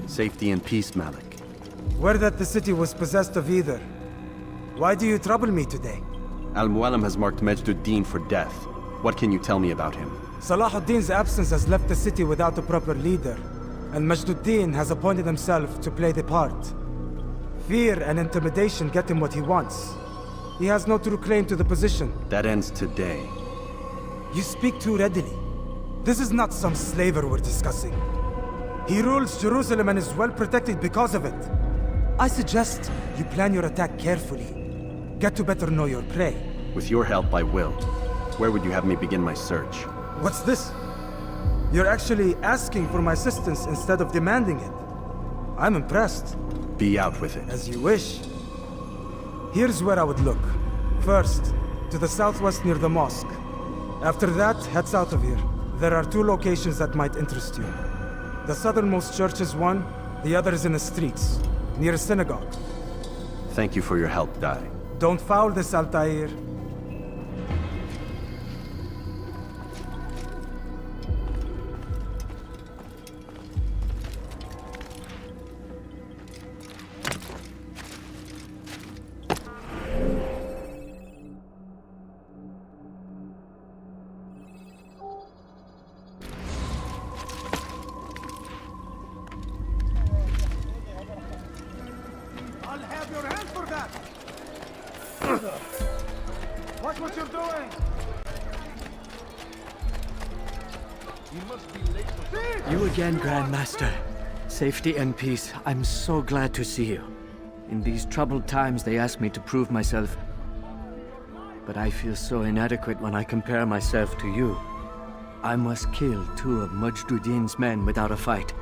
Safety and peace, Malik. Word that the city was possessed of either. Why do you trouble me today? Al-Mualim has marked Majduddin for death. What can you tell me about him? Salahuddin's absence has left the city without a proper leader, and Majduddin has appointed himself to play the part. Fear and intimidation get him what he wants. He has no true claim to the position. That ends today. You speak too readily. This is not some slaver we're discussing. He rules Jerusalem and is well protected because of it. I suggest you plan your attack carefully. Get to better know your prey. With your help, I will. Where would you have me begin my search? What's this? You're actually asking for my assistance instead of demanding it. I'm impressed. Be out with it. As you wish. Here's where I would look. First, to the southwest near the mosque. After that, head south of here. There are 2 locations that might interest you. The southernmost church is one, the other is in the streets, near a synagogue. Thank you for your help, Dai. Don't foul this, Altair. Watch what you're doing! You must be late for... You again, Grandmaster. Safety and peace. I'm so glad to see you. In these troubled times, they ask me to prove myself. But I feel so inadequate when I compare myself to you. I must kill 2 of Majduddin's men without a fight.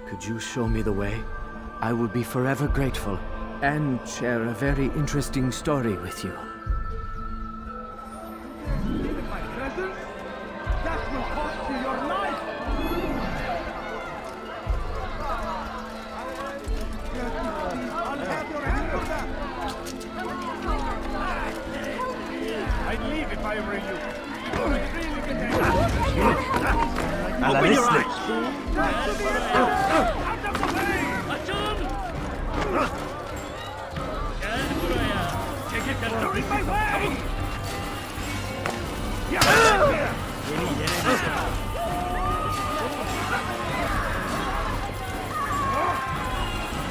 Could you show me the way? I will be forever grateful, and share a very interesting story with you. In my presence? That will cost you your life! I'll have your hand for that! I'd leave if I were you. Open your eyes! Out of the way! You're in my way!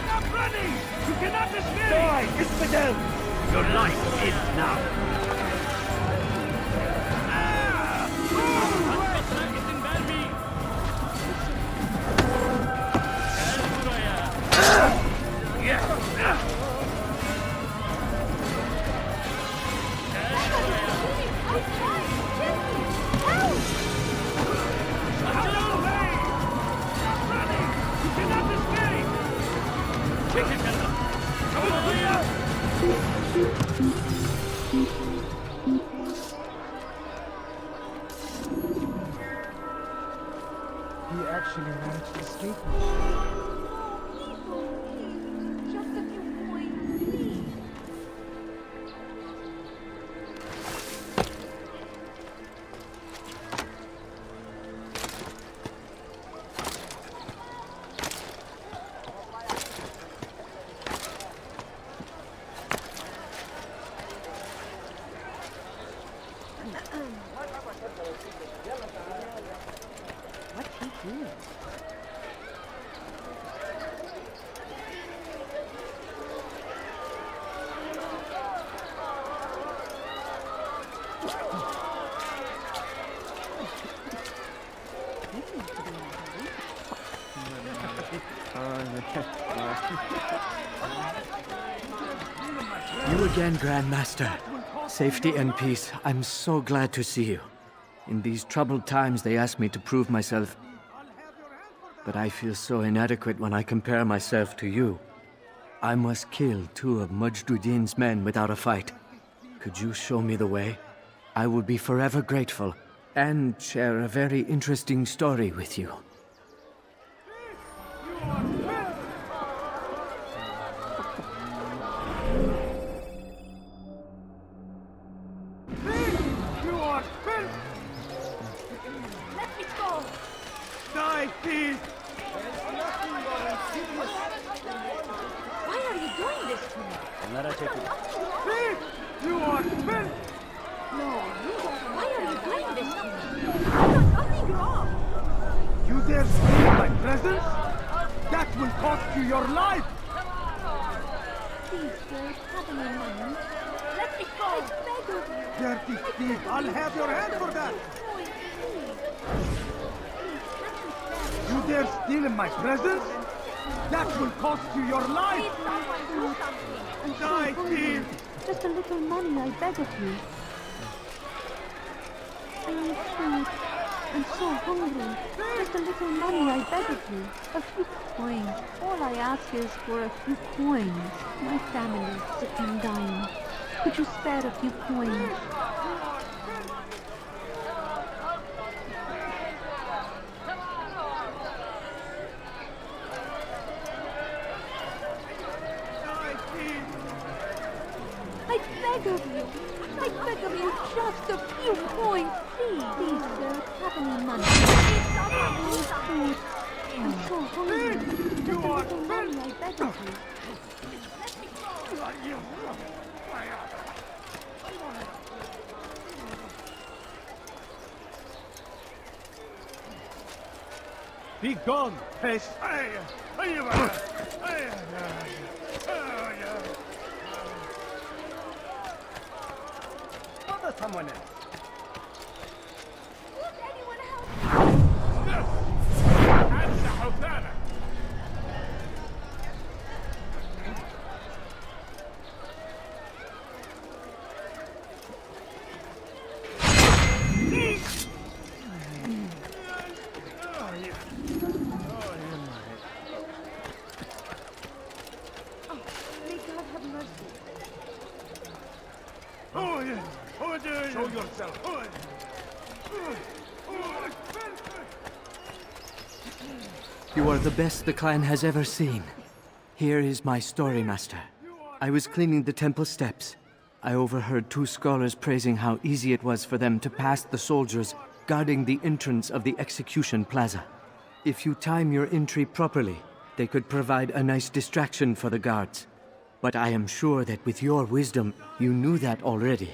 Stop running! You cannot escape! Die, infidel! Your life ends now! He actually managed to escape. Just a few points, please. What's he doing? You again, Grandmaster. Safety and peace. I'm so glad to see you. In these troubled times, they ask me to prove myself. But I feel so inadequate when I compare myself to you. I must kill 2 of Majduddin's men without a fight. Could you show me the way? I will be forever grateful, and share a very interesting story with you. Thief! You are filth! No, you don't. Why are you doing this to me? I've done nothing wrong. You dare steal my presents? That will cost you your life! Please, sir, have any money. Let me go. I beg of you. Dirty thief! I'll have your hand for that! Boy, please. You dare steal my presents? That will cost you your life! Please, someone do something. Die, thief! Just a little money, I beg of you. I need food. I'm so hungry. Just a little money, I beg of you. A few coins. All I ask is for a few coins. My family is sick and dying. Could you spare a few coins? Die, thief! I beg of you. I beg of you, just a few coins, please. Please, sir, have any money. Please, someone do something. I'm so hungry. Just a little money, I beg of you. Be gone, pest! Bother someone else. Won't anyone help? May God have mercy. Show yourself! You are the best the clan has ever seen. Here is my story, Master. I was cleaning the temple steps. I overheard two scholars praising how easy it was for them to pass the soldiers guarding the entrance of the execution plaza. If you time your entry properly, they could provide a nice distraction for the guards. But I am sure that with your wisdom, you knew that already.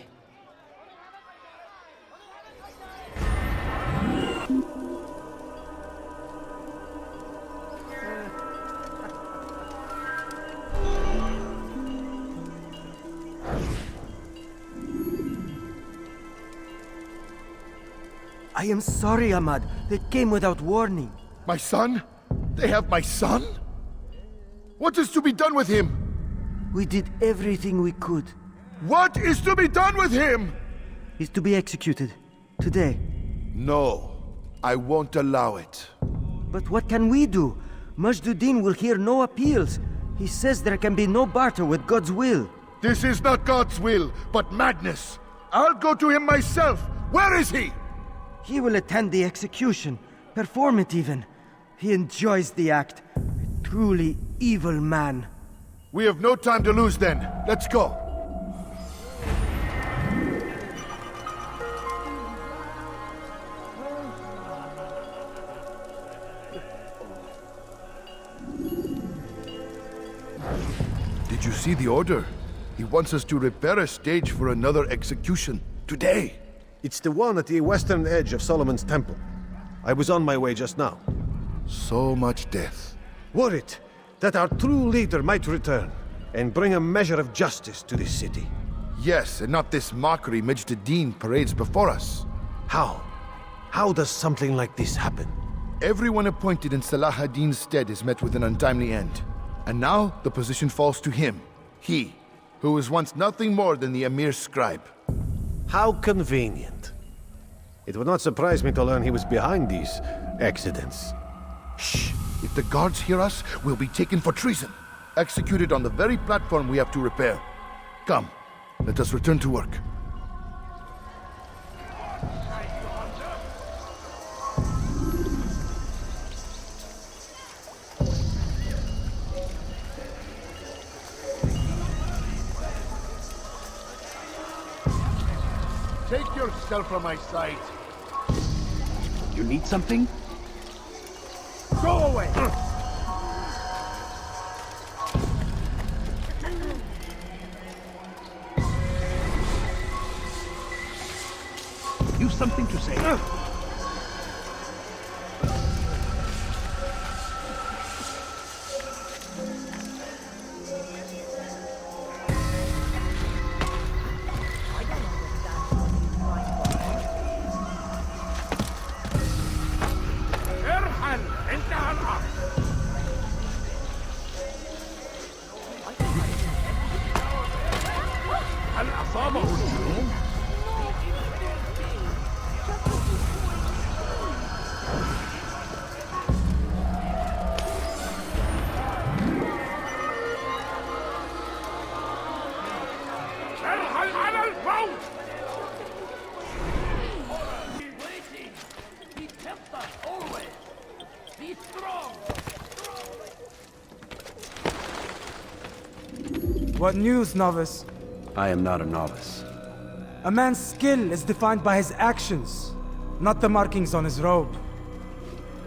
I am sorry, Ahmad. They came without warning. My son? They have my son? What is to be done with him? We did everything we could. What is to be done with him? He's to be executed. Today. No, I won't allow it. But what can we do? Majduddin will hear no appeals. He says there can be no barter with God's will. This is not God's will, but madness. I'll go to him myself. Where is he? He will attend the execution. Perform it even. He enjoys the act. A truly evil man. We have no time to lose then. Let's go. Did you see the order? He wants us to repair a stage for another execution. Today. It's the one at the western edge of Solomon's temple. I was on my way just now. So much death. Worried that our true leader might return and bring a measure of justice to this city. Yes, and not this mockery Majduddin parades before us. How? How does something like this happen? Everyone appointed in Salah ad-Din's stead is met with an untimely end. And now the position falls to him. He, who was once nothing more than the Emir's scribe. How convenient. It would not surprise me to learn he was behind these accidents. Shh! If the guards hear us, we'll be taken for treason. Executed on the very platform we have to repair. Come, let us return to work. Take yourself from my sight. You need something? Go away! you something to say? ارحل انتهى الامر. هل اصابه الجنون؟ ارحل على الفور. What news, novice? I am not a novice. A man's skill is defined by his actions, not the markings on his robe.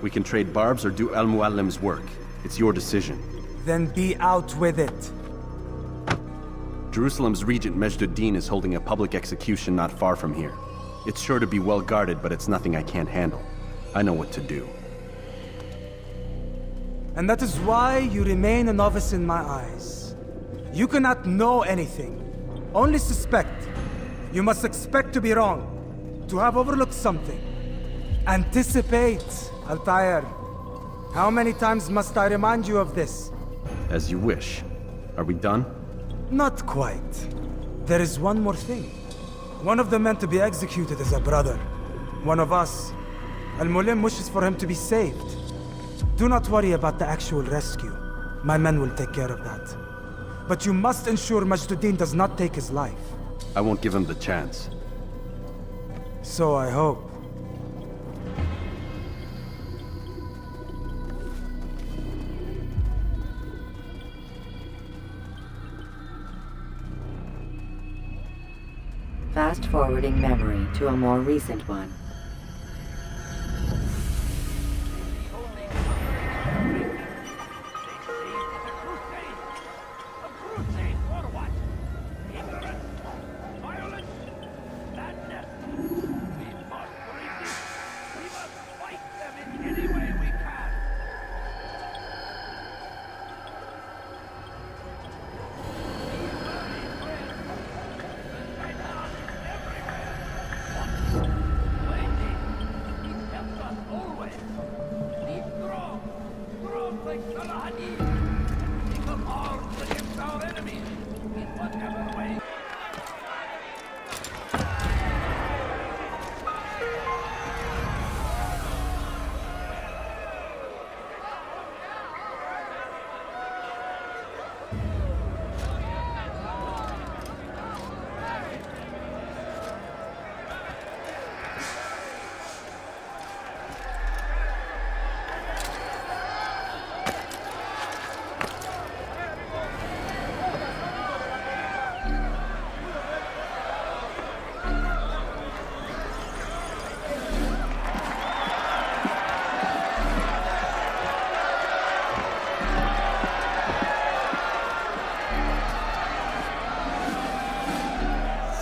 We can trade barbs or do Al Muallim's work. It's your decision. Then be out with it. Jerusalem's regent Majduddin is holding a public execution not far from here. It's sure to be well guarded, but it's nothing I can't handle. I know what to do. And that is why you remain a novice in my eyes. You cannot know anything, only suspect. You must expect to be wrong, to have overlooked something. Anticipate, Altair. How many times must I remind you of this? As you wish. Are we done? Not quite. There is one more thing. One of the men to be executed is a brother. One of us. Al-Mulim wishes for him to be saved. Do not worry about the actual rescue. My men will take care of that. But you must ensure Majduddin does not take his life. I won't give him the chance. So I hope. Fast-forwarding memory to a more recent one.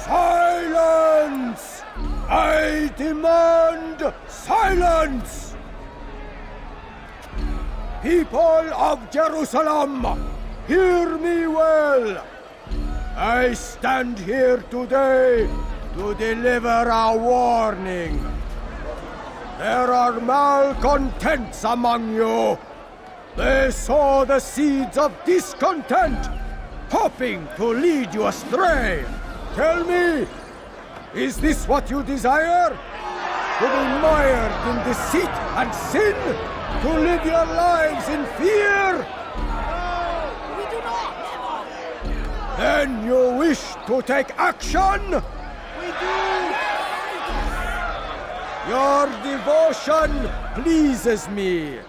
Silence! I demand silence! People of Jerusalem, hear me well. I stand here today to deliver a warning. There are malcontents among you. They sow the seeds of discontent, hoping to lead you astray. Tell me, is this what you desire? To be mired in deceit and sin? To live your lives in fear? No, we do not! Then you wish to take action? We do! Your devotion pleases me.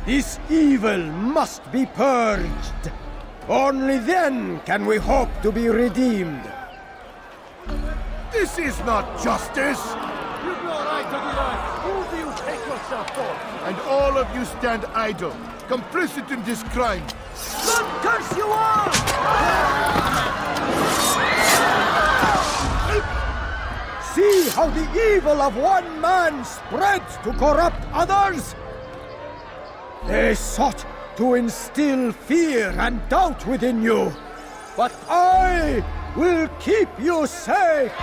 This evil must be purged. Only then can we hope to be redeemed. This is not justice! You've no right to do that! Who do you take yourself for? And all of you stand idle, complicit in this crime. God curse you all! See how the evil of one man spreads to corrupt others? They sought to instill fear and doubt within you, but I will keep you safe.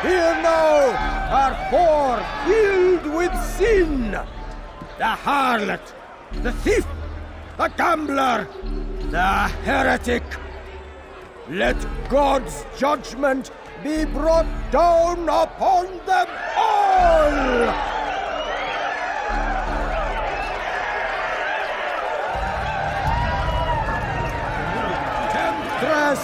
Here now are four filled with sin. The harlot, the thief, the gambler, the heretic. Let God's judgment be brought down upon them all! Temptress!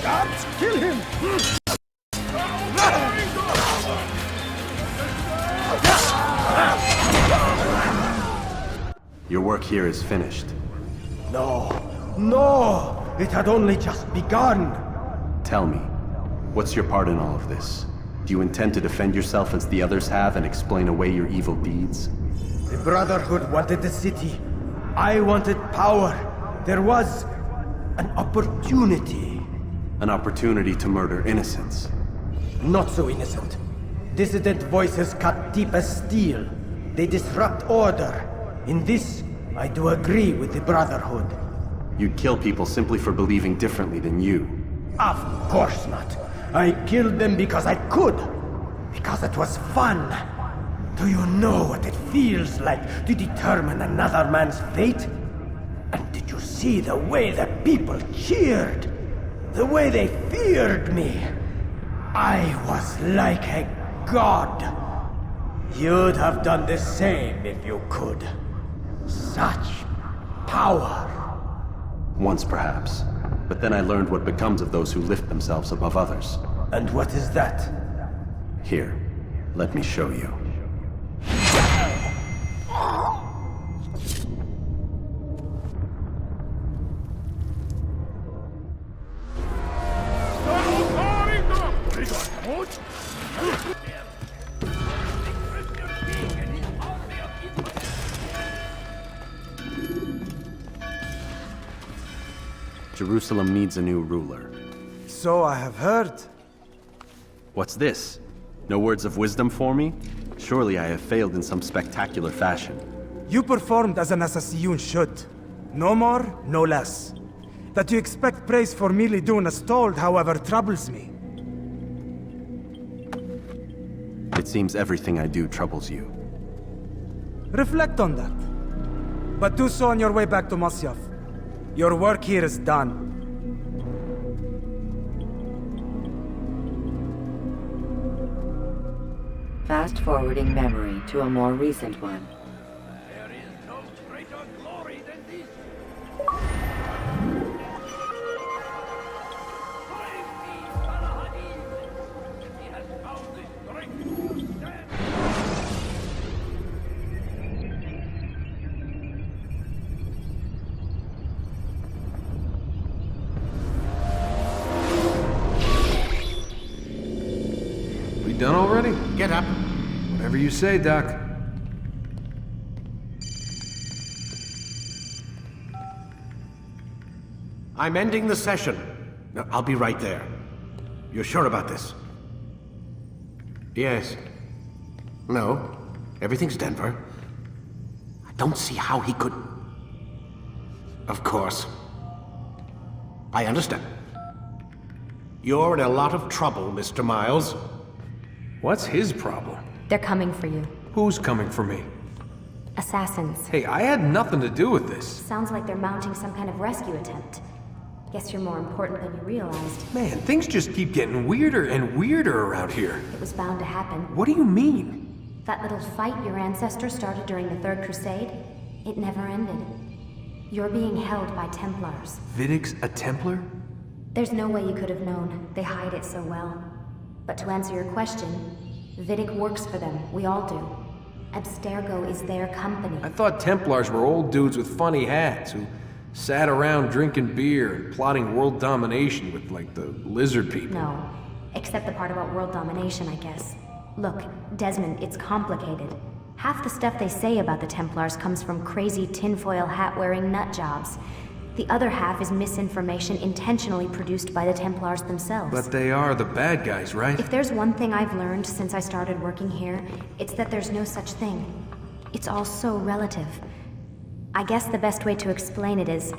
Guards, kill him! Your work here is finished. No, no! It had only just begun! Tell me, what's your part in all of this? Do you intend to defend yourself as the others have and explain away your evil deeds? The Brotherhood wanted the city. I wanted power. There was an opportunity. An opportunity to murder innocents. Not so innocent. Dissident voices cut deep as steel. They disrupt order. In this, I do agree with the Brotherhood. You'd kill people simply for believing differently than you. Of course not. I killed them because I could. Because it was fun. Do you know what it feels like to determine another man's fate? And did you see the way the people cheered? The way they feared me? I was like a god. You'd have done the same if you could. Such power. Once perhaps. But then I learned what becomes of those who lift themselves above others. And what is that? Here, let me show you. Jerusalem needs a new ruler. So I have heard. What's this? No words of wisdom for me? Surely I have failed in some spectacular fashion. You performed as an assassin should. No more, no less. That you expect praise for merely doing as told, however, troubles me. It seems everything I do troubles you. Reflect on that. But do so on your way back to Masyaf. Your work here is done. Fast-forwarding memory to a more recent one. There is no greater glory than this. He has found the strength to stand. We done already? Get up. Whatever you say, Doc. I'm ending the session. No, I'll be right there. You're sure about this? Yes. No. Everything's Denver. I don't see how he could... Of course. I understand. You're in a lot of trouble, Mr. Miles. What's his problem? They're coming for you. Who's coming for me? Assassins. Hey, I had nothing to do with this. Sounds like they're mounting some kind of rescue attempt. Guess you're more important than you realized. Man, things just keep getting weirder and weirder around here. It was bound to happen. What do you mean? That little fight your ancestors started during the Third Crusade, it never ended. You're being held by Templars. Vidic's a Templar? There's no way you could have known. They hide it so well. But to answer your question, Vidic works for them. We all do. Abstergo is their company. I thought Templars were old dudes with funny hats who sat around drinking beer and plotting world domination with, like, the lizard people. No. Except the part about world domination, I guess. Look, Desmond, it's complicated. Half the stuff they say about the Templars comes from crazy tinfoil hat-wearing nut jobs. The other half is misinformation intentionally produced by the Templars themselves. But they are the bad guys, right? If there's one thing I've learned since I started working here, it's that there's no such thing. It's all so relative. I guess the best way to explain it is,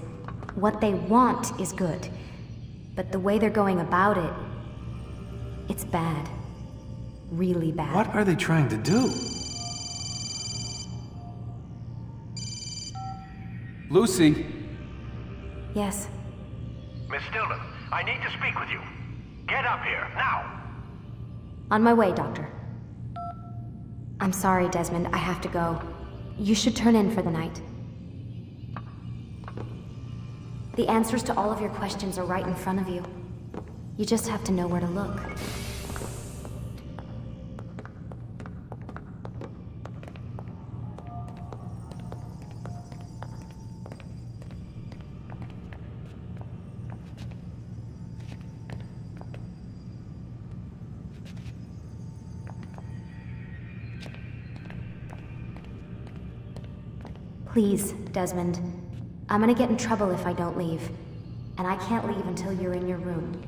what they want is good. But the way they're going about it, it's bad. Really bad. What are they trying to do? Lucy? Yes. Miss Stillman, I need to speak with you. Get up here, now! On my way, Doctor. I'm sorry, Desmond, I have to go. You should turn in for the night. The answers to all of your questions are right in front of you. You just have to know where to look. Please, Desmond. I'm gonna get in trouble if I don't leave. And I can't leave until you're in your room.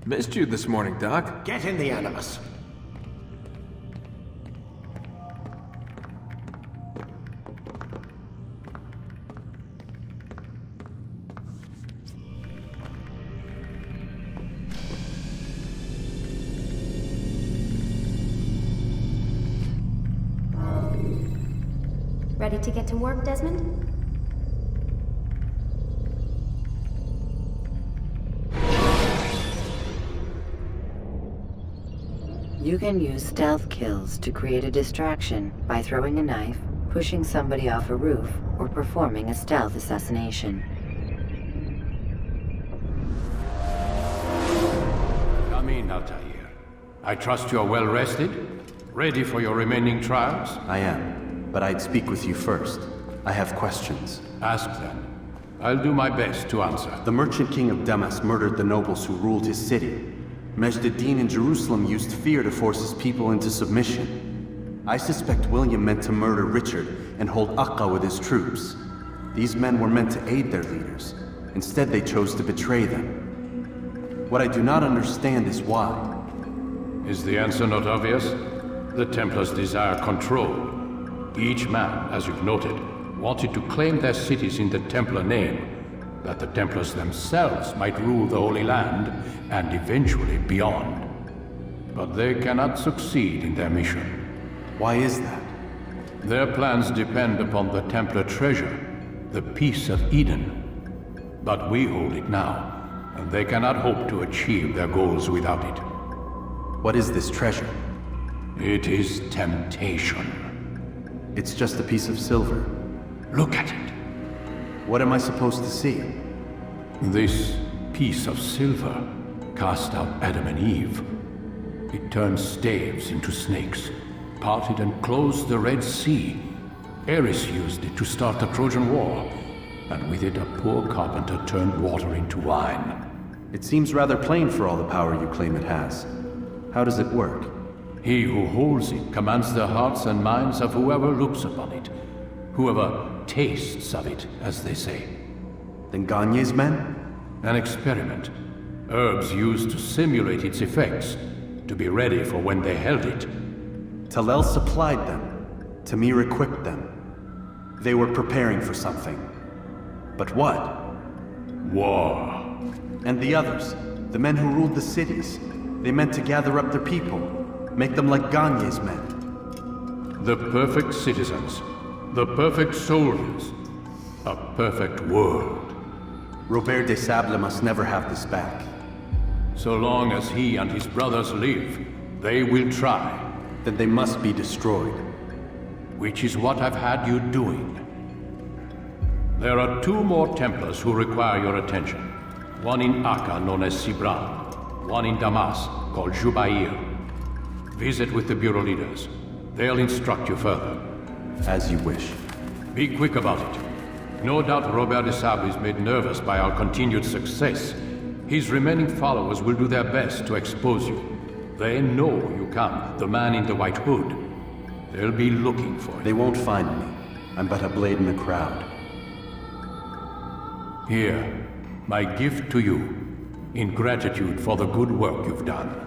Missed you this morning, Doc. Get in the Animus. Ready to get to work, Desmond? You can use stealth kills to create a distraction by throwing a knife, pushing somebody off a roof, or performing a stealth assassination. Come in, Altair. I trust you're well rested? Ready for your remaining trials? I am, but I'd speak with you first. I have questions. Ask then. I'll do my best to answer. The merchant king of Damas murdered the nobles who ruled his city. Majd ad-Din in Jerusalem used fear to force his people into submission. I suspect William meant to murder Richard and hold Aqqa with his troops. These men were meant to aid their leaders. Instead, they chose to betray them. What I do not understand is why. Is the answer not obvious? The Templars desire control. Each man, as you've noted, wanted to claim their cities in the Templar name, that the Templars themselves might rule the Holy Land, and eventually beyond. But they cannot succeed in their mission. Why is that? Their plans depend upon the Templar treasure, the Peace of Eden. But we hold it now, and they cannot hope to achieve their goals without it. What is this treasure? It is temptation. It's just a piece of silver. Look at it. What am I supposed to see? This piece of silver cast out Adam and Eve. It turned staves into snakes, parted and closed the Red Sea. Ares used it to start the Trojan War, and with it a poor carpenter turned water into wine. It seems rather plain for all the power you claim it has. How does it work? He who holds it commands the hearts and minds of whoever looks upon it, whoever tastes of it, as they say. Then Gagne's men? An experiment. Herbs used to simulate its effects, to be ready for when they held it. Talel supplied them. Tamir equipped them. They were preparing for something. But what? War. And the others, the men who ruled the cities, they meant to gather up their people, make them like Gagne's men. The perfect citizens, the perfect soldiers, a perfect world. Robert des Sables must never have this back. So long as he and his brothers live, they will try. Then they must be destroyed. Which is what I've had you doing. There are 2 more Templars who require your attention. One in Aqqa, known as Sibran. One in Damas, called Jubair. Visit with the Bureau leaders. They'll instruct you further. As you wish. Be quick about it. No doubt Robert des Sables is made nervous by our continued success. His remaining followers will do their best to expose you. They know you come, the man in the white hood. They'll be looking for you. They won't find me. I'm but a blade in the crowd. Here, my gift to you, in gratitude for the good work you've done.